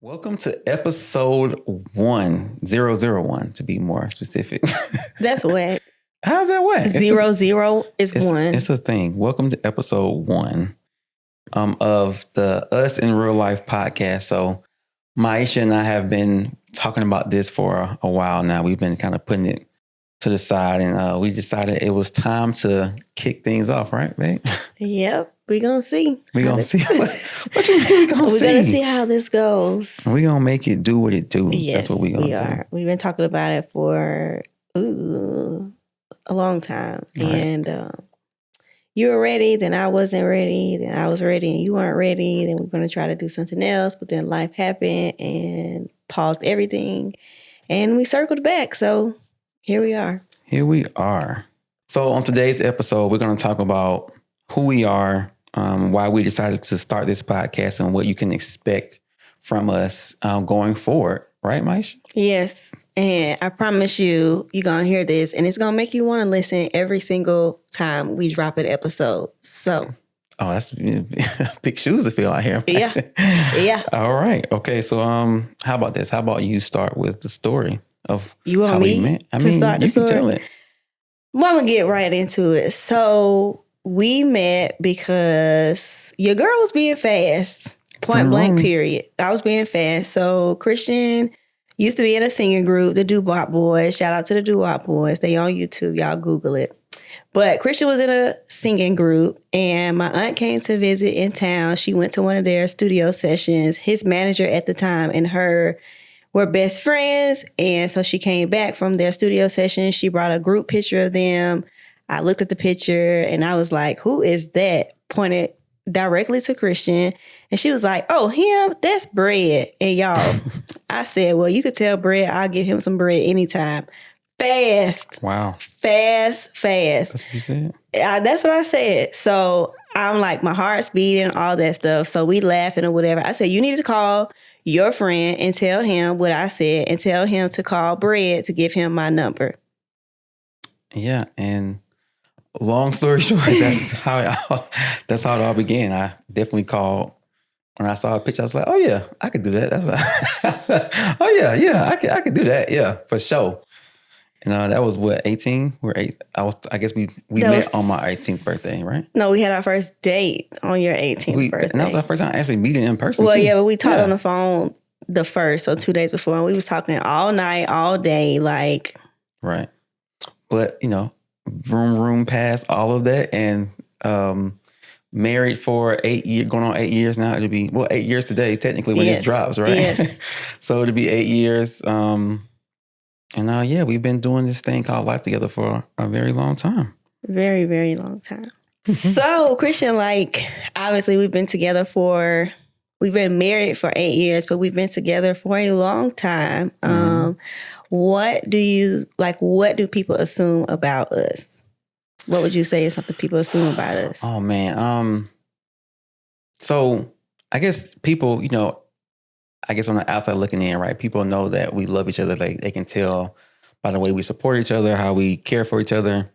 Welcome to episode 1001, to be more specific. That's what. How's that what? Zero is one. It's a thing. Welcome to episode 1 of the Us in Real Life podcast. So Maisha and I have been talking about this for a while now. We've been kind of putting it to the side, and we decided it was time to kick things off, right, babe? Yep. We're going to see. We're going to see. What you mean we're going to see? We're going to see how this goes. We're going to make it do what it do. Yes, that's what we're going to do. are. We've been talking about it for a long time. Right. And you were ready, then I wasn't ready, then I was ready and you weren't ready. Then we're going to try to do something else. But then life happened and paused everything. And we circled back. So here we are. Here we are. So on today's episode, we're going to talk about who we are, why we decided to start this podcast, and what you can expect from us going forward. Right, Maisha? Yes. And I promise you're going to hear this, and it's going to make you want to listen every single time we drop an episode. So. Oh, that's big shoes to fill out here. Yeah. Yeah. All right. Okay. So how about this? How about you start with the story of you want how me we met? to start the story? You can tell it. Well, I'm going to get right into it. So we met because your girl was being fast. Point blank, period. I was being fast. So Christian used to be in a singing group, the Doo-Wop Boys. Shout out to the Doo-Wop Boys. They on YouTube. Y'all Google it. But Christian was in a singing group, and my aunt came to visit in town. She went to one of their studio sessions. His manager at the time and her were best friends. And so she came back from their studio session. She brought a group picture of them. I looked at the picture and I was like, who is that? Pointed directly to Christian. And she was like, oh, him? That's Bread. And y'all, I said, well, you could tell Bread, I'll give him some bread anytime. Fast. Wow. Fast. That's what you said? That's what I said. So I'm like, my heart's beating, all that stuff. So we laughing or whatever. I said, you need to call your friend and tell him what I said and tell him to call Bread to give him my number. Yeah. And long story short, that's how it all began. I definitely called when I saw a picture. I was like, oh yeah, I could do that. Oh yeah, I could do that. Yeah, for sure. And that was what, 18? I guess we met on my 18th birthday, right? No, we had our first date on your 18th birthday. And that was our first time actually meeting in person. Well, too. yeah, but we talked on the phone the first, so 2 days before, and we was talking all night, all day, like. Right. But, room past all of that, and married for 8 years, going on 8 years now. It'll be, 8 years today, technically, when this drops, right? Yes. So it'll be 8 years. And we've been doing this thing called life together for a very long time. Very, very long time. So, Christian, obviously we've been married for 8 years, but we've been together for a long time. What do people assume about us? What would you say is something people assume about us? Oh, man. So I guess people, on the outside looking in, right? People know that we love each other. Like, they can tell by the way we support each other, how we care for each other.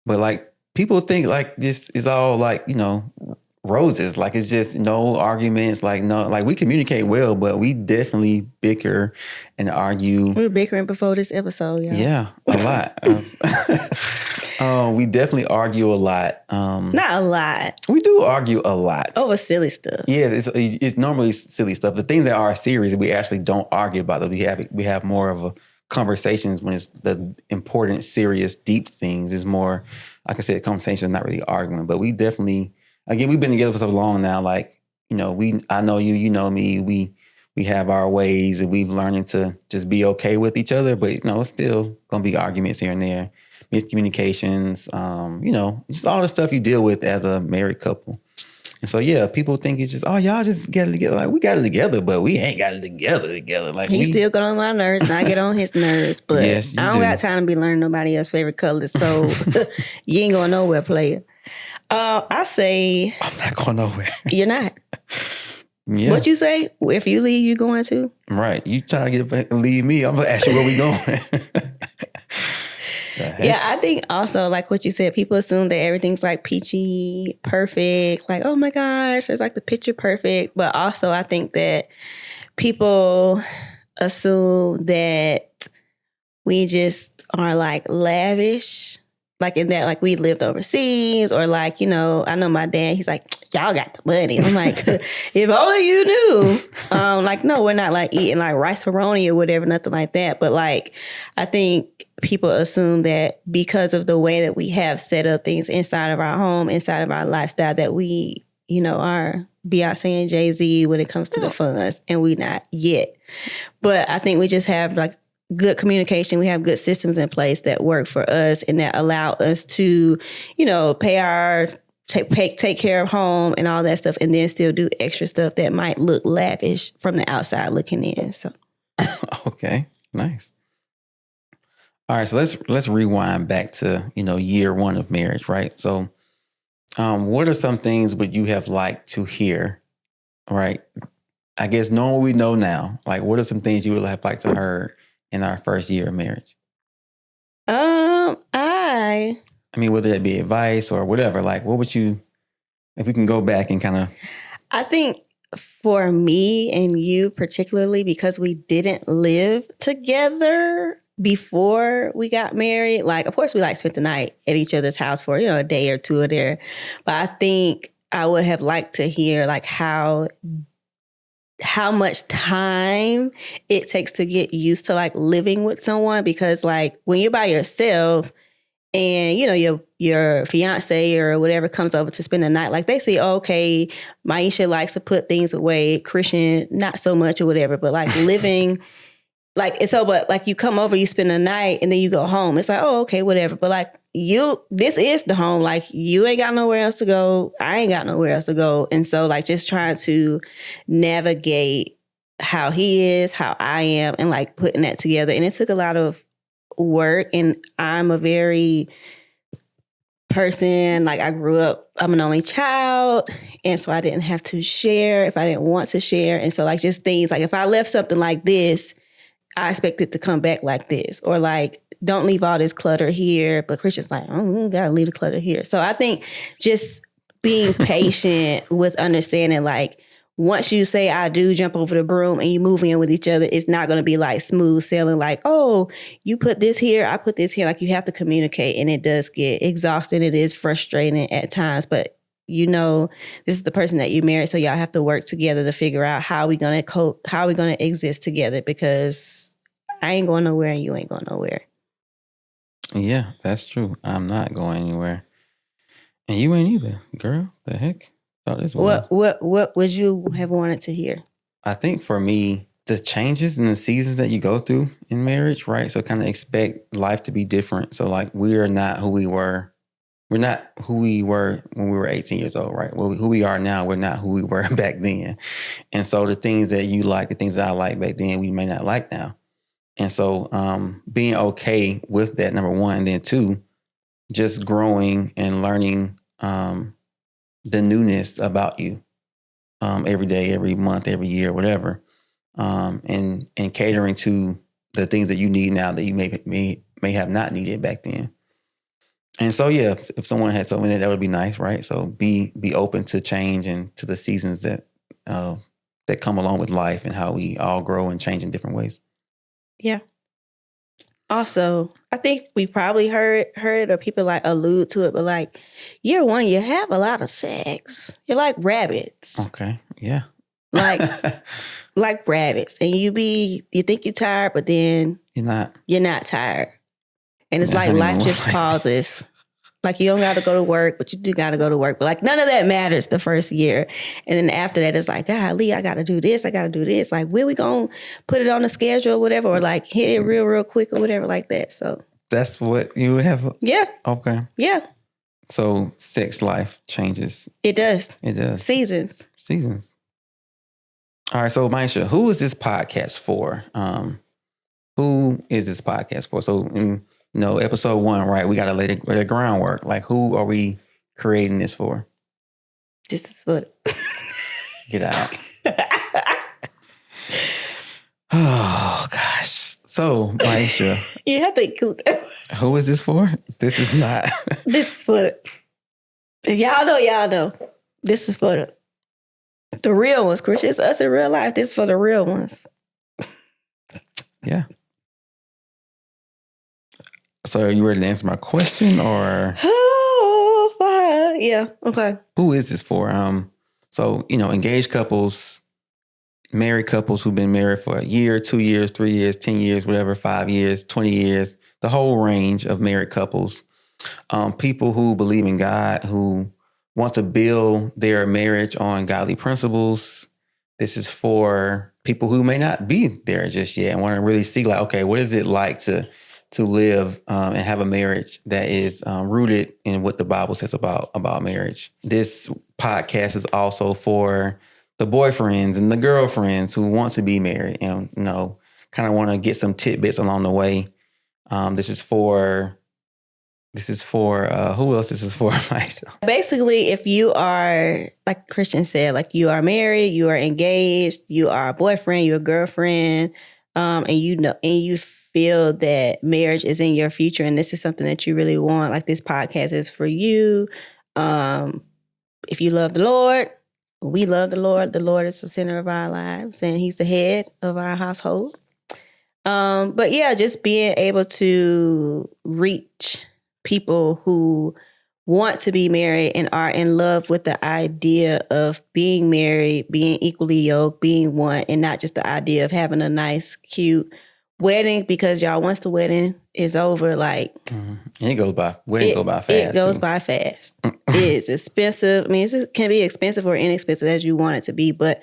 But people think this is all roses. It's just no arguments. We communicate well, but we definitely bicker and argue. We were bickering before this episode, y'all. Yeah, a lot. We definitely argue a lot. Not a lot. We do argue a lot. Over silly stuff. Yes, it's normally silly stuff. The things that are serious, we actually don't argue about them. We have more of a conversations when it's the important, serious, deep things. It's more, like I said, conversation, not really arguing. But we definitely, again, we've been together for so long now. I know you, you know me. We have our ways, and we've learned to just be okay with each other. But it's still gonna be arguments here and there. Miscommunications, just all the stuff you deal with as a married couple. And so, people think it's just, oh, y'all just get it together. We got it together, but we ain't got it together. He still got on my nerves, and I get on his nerves. But yes, I don't got time to be learning nobody else's favorite colors. So you ain't going nowhere, player. I say... I'm not going nowhere. You're not. Yeah. What you say? If you leave, you going to? Right. You try to leave me, I'm going to ask you where we going. Yeah, I think also, what you said, people assume that everything's peachy, perfect. Oh my gosh, there's the picture perfect. But also I think that people assume that we just are like lavish, like in that, like we lived overseas, or like, you know, I know my dad, he's like, y'all got the money. I'm like, if only you knew. Like, no, we're not like eating like rice roni or whatever, nothing like that. But like, I think people assume that because of the way that we have set up things inside of our home, inside of our lifestyle, that we, you know, are Beyonce and Jay-Z when it comes to the funds, and we not yet. But I think we just have like good communication. We have good systems in place that work for us and that allow us to, you know, take care of home and all that stuff, and then still do extra stuff that might look lavish from the outside looking in. So, Okay, nice. All right, so let's rewind back to, you know, year one of marriage, right? So, what are some things would you have liked to hear, right? I guess knowing what we know now, like what are some things you would have liked to heard in our first year of marriage? I mean, whether that be advice or whatever, like what would you, if we can go back and kind of. I think for me and you particularly, because we didn't live together before we got married, like, of course we like spent the night at each other's house for, you know, a day or two or there. But I think I would have liked to hear like how much time it takes to get used to like living with someone, because like when you're by yourself and you know your fiance or whatever comes over to spend the night, like they see, oh, okay, Maisha likes to put things away, Christian not so much or whatever, but like living like it's so, but like you come over, you spend the night and then you go home. It's like, oh, okay, whatever. But like this is the home. Like you ain't got nowhere else to go. I ain't got nowhere else to go. And so like just trying to navigate how he is, how I am, and like putting that together. And it took a lot of work. And I'm a very person, like I'm an only child. And so I didn't have to share if I didn't want to share. And so like just things like if I left something like this, I expect it to come back like this, or like, don't leave all this clutter here. But Christian's like, oh, gotta leave the clutter here. So I think just being patient with understanding, like, once you say I do, jump over the broom and you move in with each other, it's not going to be like smooth sailing, like, oh, you put this here, I put this here. Like you have to communicate, and it does get exhausting. It is frustrating at times, but you know, this is the person that you married. So y'all have to work together to figure out how we going to cope, how we going to exist together, because I ain't going nowhere and you ain't going nowhere. Yeah, that's true. I'm not going anywhere. And you ain't either, girl. The heck? Thought this was. What would you have wanted to hear? I think for me, the changes and the seasons that you go through in marriage, right? So kind of expect life to be different. So like we are not who we were. We're not who we were when we were 18 years old, right? Well, who we are now, we're not who we were back then. And so the things that you like, the things that I like back then, we may not like now. And so being okay with that, number one, and then two, just growing and learning the newness about you every day, every month, every year, whatever, and catering to the things that you need now that you may have not needed back then. And so, yeah, if someone had told me that would be nice, right? So be open to change and to the seasons that come along with life and how we all grow and change in different ways. Yeah. Also, I think we probably heard or people like allude to it, but like year one, you have a lot of sex. You're like rabbits. Okay. Yeah. Like like rabbits. And you think you're tired, but then you're not tired. And it's like life just pauses. Like you don't got to go to work, but you do got to go to work. But like none of that matters the first year. And then after that, it's like, golly, I got to do this. I got to do this. Like when we going to put it on the schedule or whatever, or like hit it real quick or whatever like that. So that's what you have. Yeah. Okay. Yeah. So sex life changes. It does. It does. Seasons. All right. So Maisha, who is this podcast for? Who is this podcast for? So in episode 1, right? We got to lay the groundwork. Like, who are we creating this for? This is what. Get out. Oh gosh. So Maisha, you have to include that. Who is this for? This is not. This is for. If y'all know. This is for The real ones, Christian. It's us in real life. This is for the real ones. Yeah. So are you ready to answer my question or? Oh, yeah. Okay. Who is this for? So, engaged couples, married couples who've been married for a year, 2 years, 3 years, 10 years, whatever, 5 years, 20 years, the whole range of married couples. People who believe in God, who want to build their marriage on godly principles. This is for people who may not be there just yet and want to really see, like, okay, what is it like to live and have a marriage that is rooted in what the Bible says about marriage. This podcast is also for the boyfriends and the girlfriends who want to be married and, kind of want to get some tidbits along the way. This is for who else? This is for? Basically, if you are, like Christian said, like you are married, you are engaged, you are a boyfriend, you're a girlfriend, and you feel that marriage is in your future and this is something that you really want, like this podcast is for you. If you love the Lord, we love the Lord. The Lord is the center of our lives and he's the head of our household. But yeah, just being able to reach people who want to be married and are in love with the idea of being married, being equally yoked, being one, and not just the idea of having a nice, cute wedding, because y'all, once the wedding is over, like and it goes by fast. It goes by fast. It's expensive. I mean, it can be expensive or inexpensive as you want it to be, but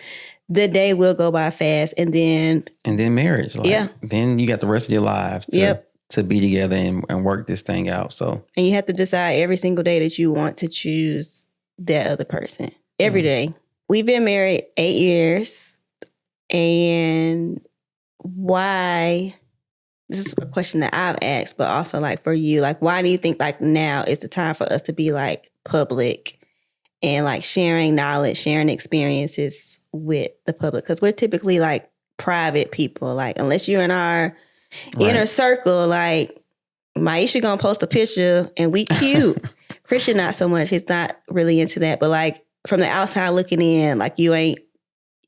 the day will go by fast, and then marriage. Then you got the rest of your lives to be together and work this thing out. So, and you have to decide every single day that you want to choose that other person every day. We've been married 8 years, and why? This is a question that I've asked, but also like for you, like why do you think like now is the time for us to be like public and like sharing knowledge, sharing experiences with the public? Because we're typically like private people. Like unless you're in our inner circle, like Maisha gonna post a picture and we cute. Christian not so much. He's not really into that. But like from the outside looking in, like you ain't.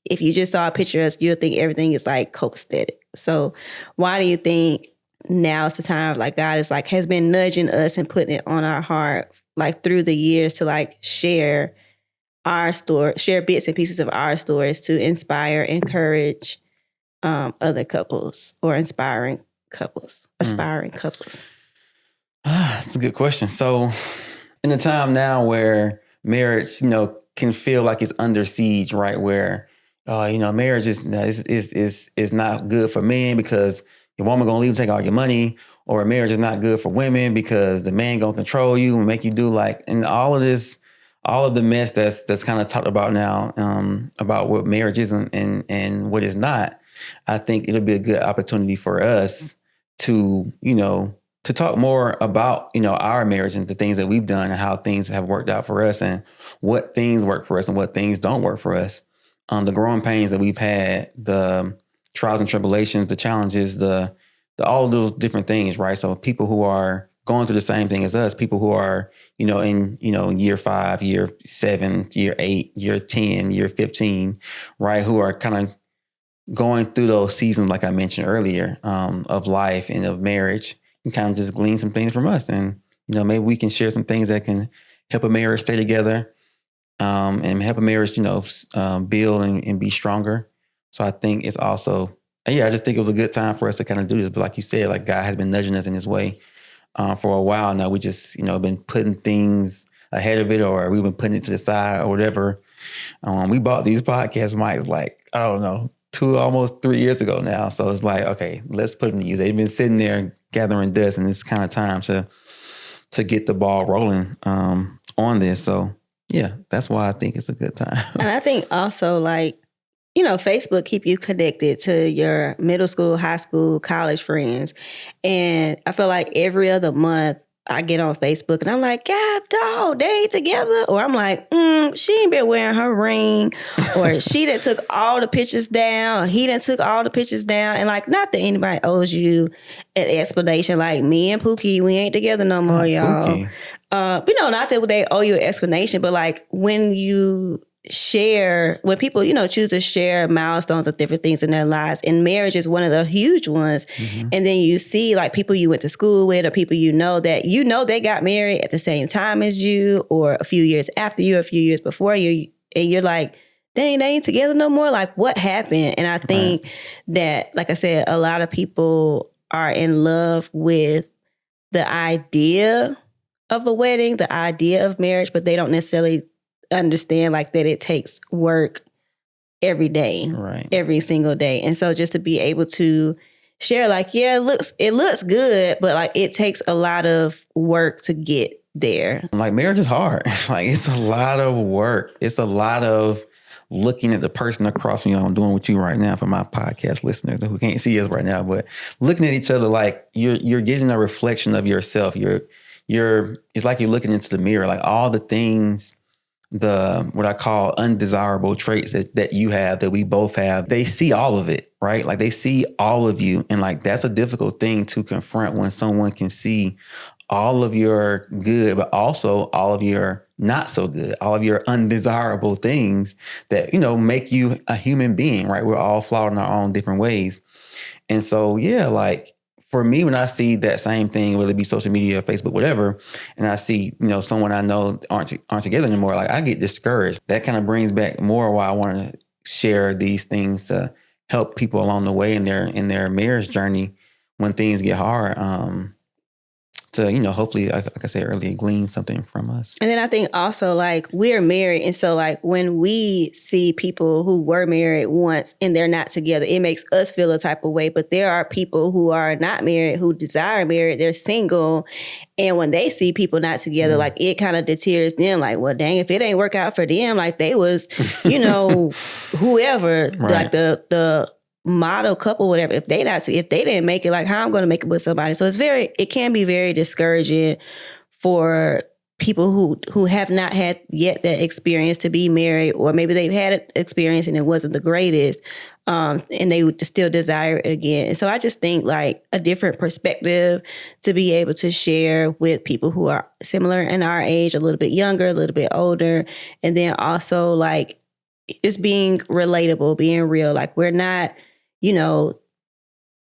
If you just saw a picture of us, you'll think everything is like copacetic. So why do you think now is the time, like God is like, has been nudging us and putting it on our heart, like through the years to like share our story, share bits and pieces of our stories to inspire, encourage other couples or aspiring couples. That's a good question. So in a time now where marriage, can feel like it's under siege, right? Where marriage is not good for men because your woman gonna leave and take all your money, or marriage is not good for women because the man gonna control you and make you do and all of this, all of the mess that's kind of talked about now about what marriage is and what is not. I think it'll be a good opportunity for us to talk more about our marriage and the things that we've done and how things have worked out for us and what things work for us and what things don't work for us. The growing pains that we've had, the trials and tribulations, the challenges, the all of those different things, right? So people who are going through the same thing as us, people who are, in year 5, year 7, year 8, year 10, year 15, right? Who are kind of going through those seasons, like I mentioned earlier, of life and of marriage, and kind of just glean some things from us. And, maybe we can share some things that can help a marriage stay together. And help a marriage, build and be stronger. So I think it's also, I just think it was a good time for us to kind of do this. But like you said, like God has been nudging us in His way for a while now. We just, been putting things ahead of it, or we've been putting it to the side or whatever. We bought these podcast mics like, I don't know, almost 3 years ago now. So it's like, okay, let's put them to use. They've been sitting there gathering dust, and it's kind of time to get the ball rolling on this. So yeah, that's why I think it's a good time. And I think also Facebook keep you connected to your middle school, high school, college friends. And I feel like every other month I get on Facebook and I'm like, God, dog, they ain't together. Or I'm like, she ain't been wearing her ring. Or she done took all the pictures down. Or he done took all the pictures down. And like, not that anybody owes you an explanation. Like me and Pookie, we ain't together no more, y'all. Pookie. Not that they owe you an explanation, but like when you share, when people, choose to share milestones of different things in their lives, and marriage is one of the huge ones. Mm-hmm. And then you see like people you went to school with, or people that they got married at the same time as you, or a few years after you, a few years before you, and you're like, dang, they ain't together no more. Like, what happened? And I think that, like I said, a lot of people are in love with the idea of a wedding, the idea of marriage, but they don't necessarily understand like that it takes work every day, every single day. And so just to be able to share, like, yeah, it looks good, but like it takes a lot of work to get there. Like, marriage is hard. Like, it's a lot of work. It's a lot of looking at the person across from you. I'm doing with you right now for my podcast listeners who can't see us right now, but looking at each other like you're getting a reflection of yourself. It's like you're looking into the mirror, like all the things, what I call undesirable traits that you have, that we both have. They see all of it, right? Like, they see all of you. And like, that's a difficult thing to confront, when someone can see all of your good, but also all of your not so good, all of your undesirable things that, make you a human being, right? We're all flawed in our own different ways. And so, yeah, like, for me, when I see that same thing, whether it be social media, Facebook, whatever, and I see, someone I know aren't together anymore, like, I get discouraged. That kind of brings back more why I want to share these things to help people along the way in their marriage journey when things get hard. To, hopefully, like I said earlier, glean something from us. And then I think also, like, we're married. And so, like, when we see people who were married once and they're not together, it makes us feel a type of way. But there are people who are not married, who desire marriage, they're single. And when they see people not together, like, it kind of deters them. Like, well, dang, if it ain't work out for them, like, they was, whoever, like the model couple, whatever, if they didn't make it, like, how I'm going to make it with somebody. So it can be very discouraging for people who have not had yet that experience to be married, or maybe they've had an experience and it wasn't the greatest, and they would still desire it again. And so I just think, like, a different perspective to be able to share with people who are similar in our age, a little bit younger, a little bit older, and then also, like, just being relatable, being real. Like, we're not,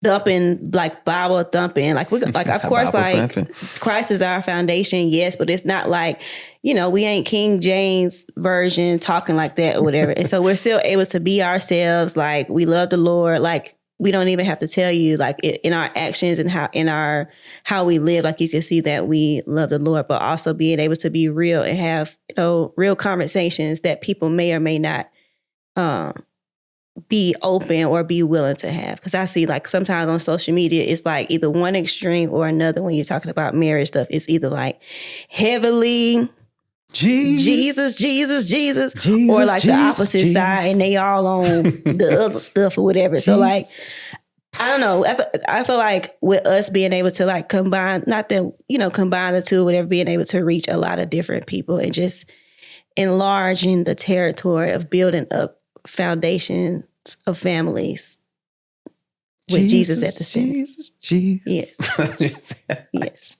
thumping, like, Bible thumping. Like, of course, like, Christ is our foundation, yes, but it's not like, we ain't King James version talking like that or whatever. And so we're still able to be ourselves. Like, we love the Lord. Like, we don't even have to tell you, like, in our actions and how we live, like, you can see that we love the Lord, but also being able to be real and have, real conversations that people may or may not be open or be willing to have. Because I see, like, sometimes on social media, it's like either one extreme or another. When you're talking about marriage stuff, it's either like heavily Jesus, or like the opposite side, and they all on the other stuff or whatever. So, like, I don't know. I feel like with us being able to, like, combine the two, whatever, being able to reach a lot of different people and just enlarging the territory of building up foundations of families with Jesus at the center. Jesus. Yes. Yes.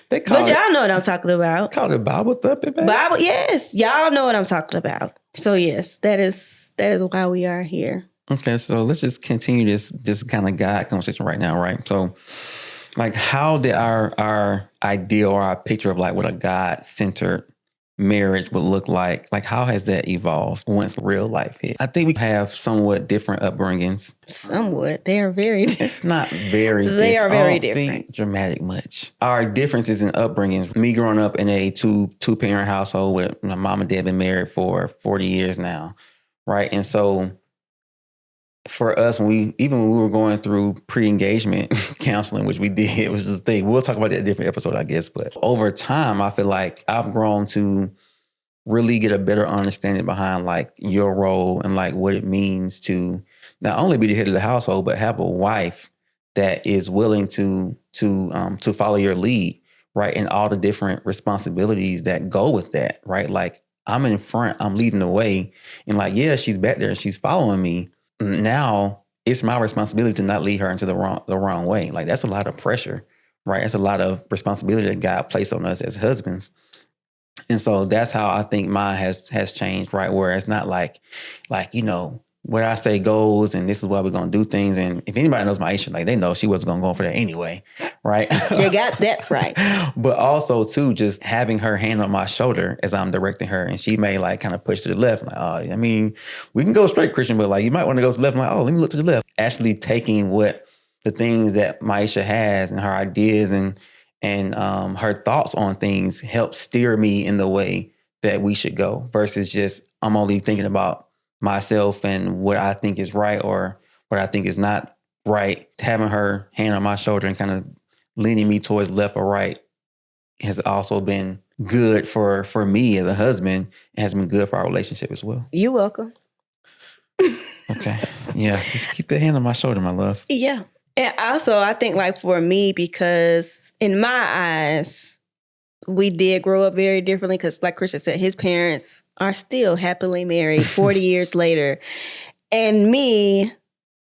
But y'all know what I'm talking about. Call it Bible thumping, baby. Bible, yes. Y'all know what I'm talking about. So yes, that is why we are here. Okay, so let's just continue this kind of God conversation right now, right? So, like, how did our ideal or our picture of, like, what a God-centered marriage would look like how has that evolved once real life hit? I think we have somewhat different upbringings. Somewhat. They are very different. It's not very different. They are very different. See, dramatic much. Our differences in upbringings, me growing up in a two-parent household with my mom and dad been married for 40 years now, right? And so for us, when we were going through pre-engagement counseling, which we did, which was a thing. We'll talk about that in a different episode, I guess. But over time, I feel like I've grown to really get a better understanding behind, like, your role and, like, what it means to not only be the head of the household, but have a wife that is willing to follow your lead, right? And all the different responsibilities that go with that, right? Like, I'm in front, I'm leading the way, and, like, yeah, she's back there and she's following me. Now it's my responsibility to not lead her into the wrong way. Like, that's a lot of pressure, right? That's a lot of responsibility that God placed on us as husbands. And so that's how I think mine has changed, right? Where it's not like, what I say goes and this is why we're gonna do things. And if anybody knows Maisha, like they know she wasn't gonna go for that anyway, right? You got that right. But also too, just having her hand on my shoulder as I'm directing her, and she may like kind of push to the left. Like, oh, I mean, we can go straight, Christian, but like you might want to go to the left. I'm like, oh, let me look to the left. Actually taking what the things that Maisha has and her ideas and her thoughts on things help steer me in the way that we should go versus just I'm only thinking about myself and what I think is right or what I think is not right. Having her hand on my shoulder and kind of leaning me towards left or right has also been good for me as a husband. It has been good for our relationship as well. You're welcome. Okay. Yeah. Just keep the hand on my shoulder, my love. Yeah. And also, I think like for me, because in my eyes, we did grow up very differently because like Christian said, his parents are still happily married 40 years later. And me,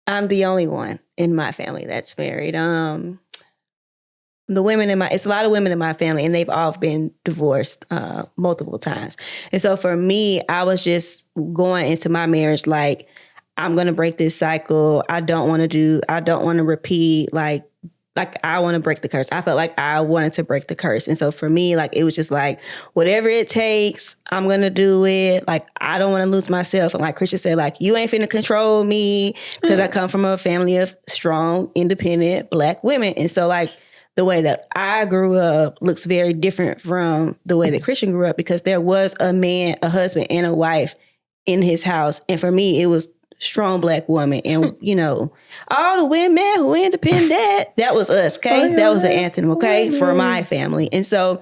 I'm the only one in my family that's married. It's a lot of women in my family and they've all been divorced multiple times. And so for me, I was just going into my marriage like, I'm going to break this cycle. I don't want to repeat like I want to break the curse. I felt like I wanted to break the curse. And so for me, like, it was just like, whatever it takes, I'm going to do it. Like, I don't want to lose myself. And like Christian said, like, you ain't finna control me because I come from a family of strong, independent Black women. And so like the way that I grew up looks very different from the way that Christian grew up because there was a man, a husband and a wife in his house. And for me, it was strong Black woman. And, all the women who independent, that was us, okay? That was the anthem, okay, for my family. And so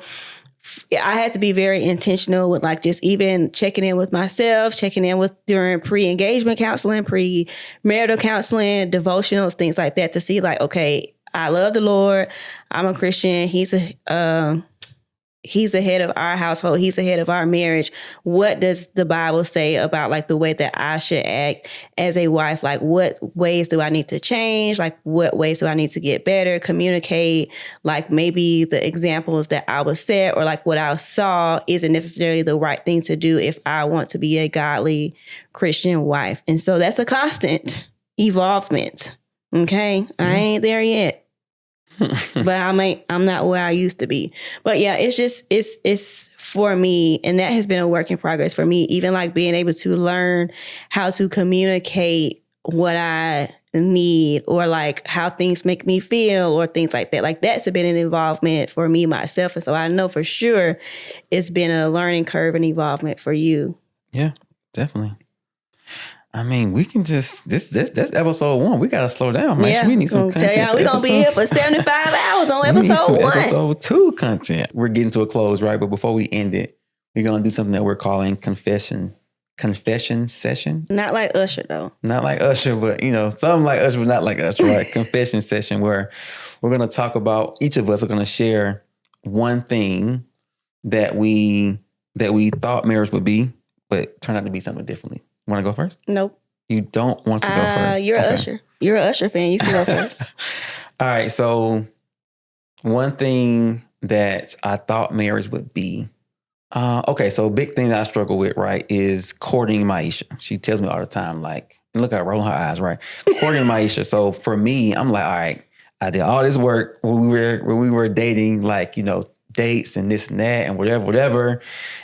I had to be very intentional with like just even checking in with myself, checking in with during pre-engagement counseling, pre-marital counseling, devotionals, things like that to see like, okay, I love the Lord. I'm a Christian. He's the head of our household. He's the head of our marriage. What does the Bible say about like the way that I should act as a wife? Like what ways do I need to change? Like what ways do I need to get better, communicate? Like maybe the examples that I was set or like what I saw isn't necessarily the right thing to do if I want to be a godly Christian wife. And so that's a constant evolvement. Okay. I ain't there yet. But I'm not where I used to be. But yeah, it's for me. And that has been a work in progress for me. Even like being able to learn how to communicate what I need or like how things make me feel or things like that. Like that's been an involvement for me myself. And so I know for sure it's been a learning curve and evolvement for you. Yeah, definitely. I mean, we can just that's episode 1. We gotta slow down, man. Yeah, We need some content. We're gonna be here for 75 hours on episode 1. Episode 2 content. We're getting to a close, right? But before we end it, we're gonna do something that we're calling confession session. Not like Usher though. Not like Usher, but something like Usher, but not like Usher, right? Confession session where we're gonna talk about, each of us are gonna share one thing that we thought marriage would be, but turned out to be something differently. Want to go first? Nope. You don't want to go first? You're an Usher. You're an Usher fan. You can go first. All right. So one thing that I thought marriage would be, okay, so a big thing that I struggle with, right, is courting Maisha. She tells me all the time, like, and look at her rolling her eyes, right? Courting Maisha. So for me, I'm like, all right, I did all this work when we were dating, like, dates and this and that and whatever.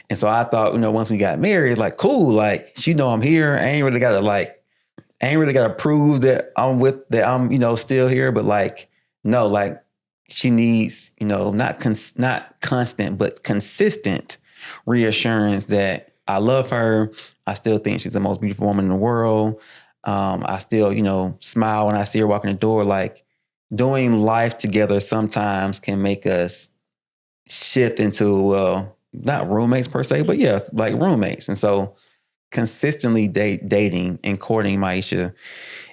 And so I thought, once we got married, like, cool, like, she know I'm here. I ain't really gotta prove that I'm still here. But like, no, like she needs, not constant, but consistent reassurance that I love her. I still think she's the most beautiful woman in the world. I still, smile when I see her walking the door. Like doing life together sometimes can make us shift into not roommates per se, but yeah, like roommates. And so consistently dating and courting Maisha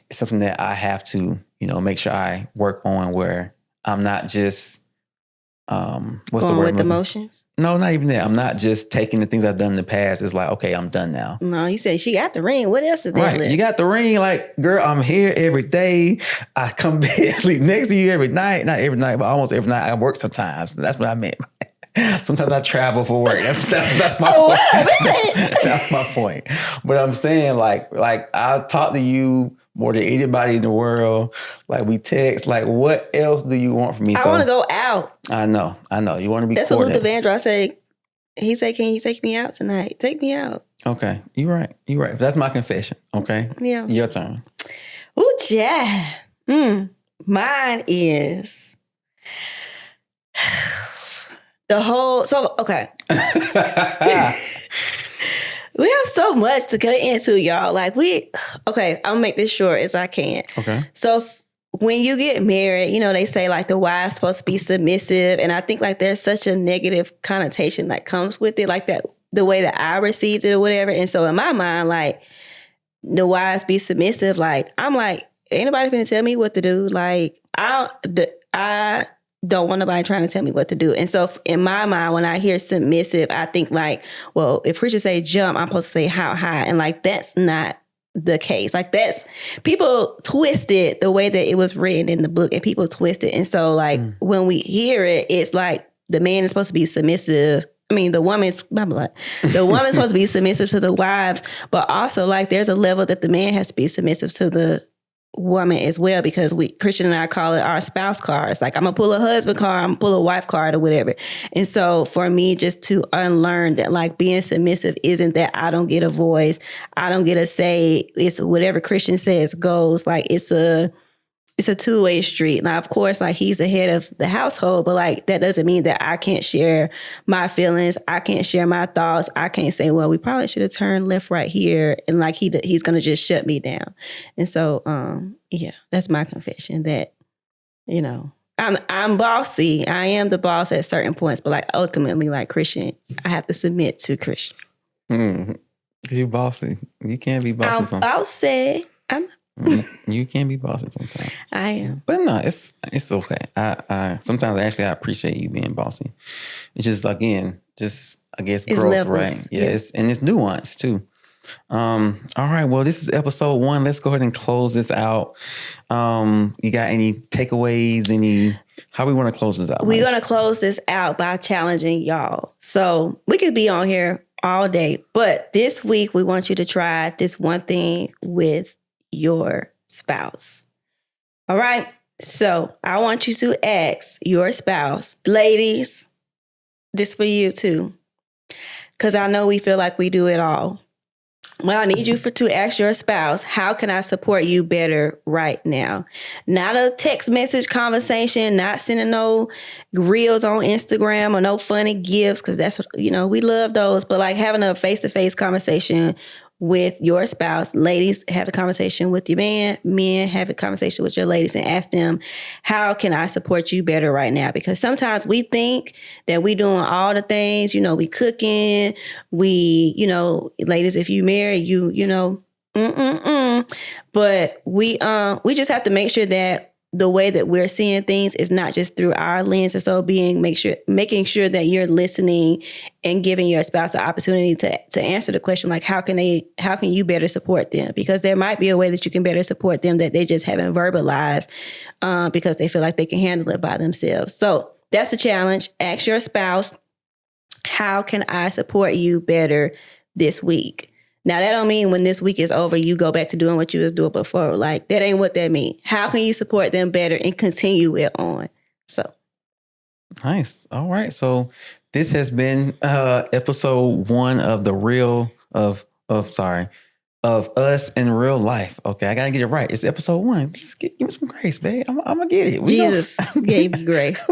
is something that I have to, make sure I work on, where I'm not just what's the word? With emotions? No, not even that. I'm not just taking the things I've done in the past. It's like, okay, I'm done now. No, you said she got the ring. What else is that? Right. You got the ring. Like, girl, I'm here every day. I come bed, sleep next to you every night. Not every night, but almost every night. I work sometimes. That's what I meant. Sometimes I travel for work. That's my point. That's my point. But I'm saying like I'll talk to you more than anybody in the world. Like we text. Like what else do you want from me? I want to go out. I know. You want to be. That's what Luther Vandross said. He said, "Can you take me out tonight? Take me out." Okay, you're right. That's my confession. Okay, yeah, your turn. Ooh, yeah. Mine is the whole. So okay. We have so much to get into, y'all. Like okay, I'll make this short as I can. Okay. So when you get married, you know, they say like the wife's supposed to be submissive. And I think like there's such a negative connotation that comes with it, like that, the way that I received it or whatever. And so in my mind, like the wives be submissive. Like, I'm like, ain't nobody finna tell me what to do. Like, I don't want nobody trying to tell me what to do. And so in my mind, when I hear submissive, I think like, well, if Christians say jump, I'm supposed to say how high. And like, that's not the case. Like that's, people twist it the way that it was written in the book and people twist it. And so like, when we hear it, it's like the man is supposed to be submissive. I mean, the woman's supposed to be submissive to the wives, but also like there's a level that the man has to be submissive to the woman as well, because Christian and I call it our spouse cards. Like I'm gonna pull a husband card, I'm gonna pull a wife card or whatever. And so for me, just to unlearn that like being submissive isn't that I don't get a voice, I don't get a say, it's whatever Christian says goes. Like it's a two-way street. Now, of course, like he's the head of the household, but like that doesn't mean that I can't share my feelings. I can't share my thoughts. I can't say, well, we probably should have turned left right here. And like he's going to just shut me down. And so, yeah, that's my confession that, you know, I'm bossy. I am the boss at certain points, but like ultimately, like Christian, I have to submit to Christian. You bossy. You can't be bossy sometimes. I'll say you can be bossy sometimes. I am. But no, it's okay. I sometimes actually I appreciate you being bossy. It's just again, I guess it's growth, levels. Right? Yeah, it's nuance too. All right. Well, this is episode 1. Let's go ahead and close this out. You got any takeaways? How we want to close this out? We're gonna close this out by challenging y'all. So we could be on here all day, but this week we want you to try this one thing with your spouse. All right. So I want you to ask your spouse, ladies, this for you too, because I know we feel like we do it all. Well, I need you to ask your spouse, how can I support you better right now? Not a text message conversation, not sending no reels on Instagram or no funny gifts, because that's, you know, we love those, but like having a face-to-face conversation with your spouse. Ladies, have a conversation with your man. Men, have a conversation with your ladies and ask them, how can I support you better right now? Because sometimes we think that we doing all the things, you know, we cooking, we, you know, ladies, if you married, you know, but we just have to make sure that the way that we're seeing things is not just through our lens. And so making sure that you're listening and giving your spouse the opportunity to answer the question, like, how can you better support them? Because there might be a way that you can better support them that they just haven't verbalized because they feel like they can handle it by themselves. So that's the challenge. Ask your spouse, how can I support you better this week? Now, that don't mean when this week is over, you go back to doing what you was doing before. Like, that ain't what that means. How can you support them better and continue it on? So. Nice. All right. So this has been episode 1 of of Us in Real Life. Okay, I gotta get it right. It's episode 1. Give me some grace, babe. I'm gonna get it. Jesus gave you grace.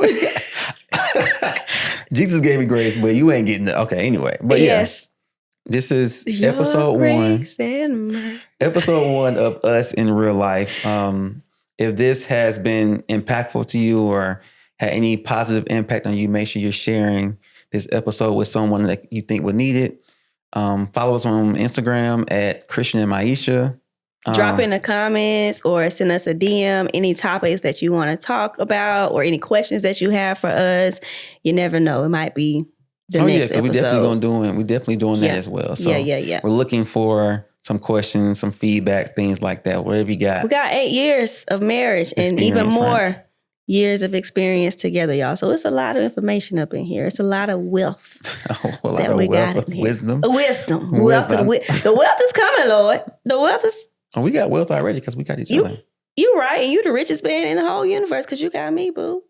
Jesus gave me grace, but you ain't getting it. Okay, anyway. But yes. This is episode 1. Episode 1 of Us in Real Life. If this has been impactful to you or had any positive impact on you, make sure you're sharing this episode with someone that you think would need it. Follow us on Instagram at Christian and Maisha. Drop in the comments or send us a DM, any topics that you want to talk about or any questions that you have for us. You never know. It might be the next episode. We're definitely doing that as well. So we're looking for some questions, some feedback, things like that. Whatever you got. We got 8 years of marriage and even more. Right? years of experience together, y'all. So it's a lot of information up in here. It's a lot of wealth that we got in here. Wisdom. Wisdom. The wealth is coming, Lord. The wealth is... Oh, we got wealth already because we got each other. You right, and you the richest man in the whole universe because you got me, boo.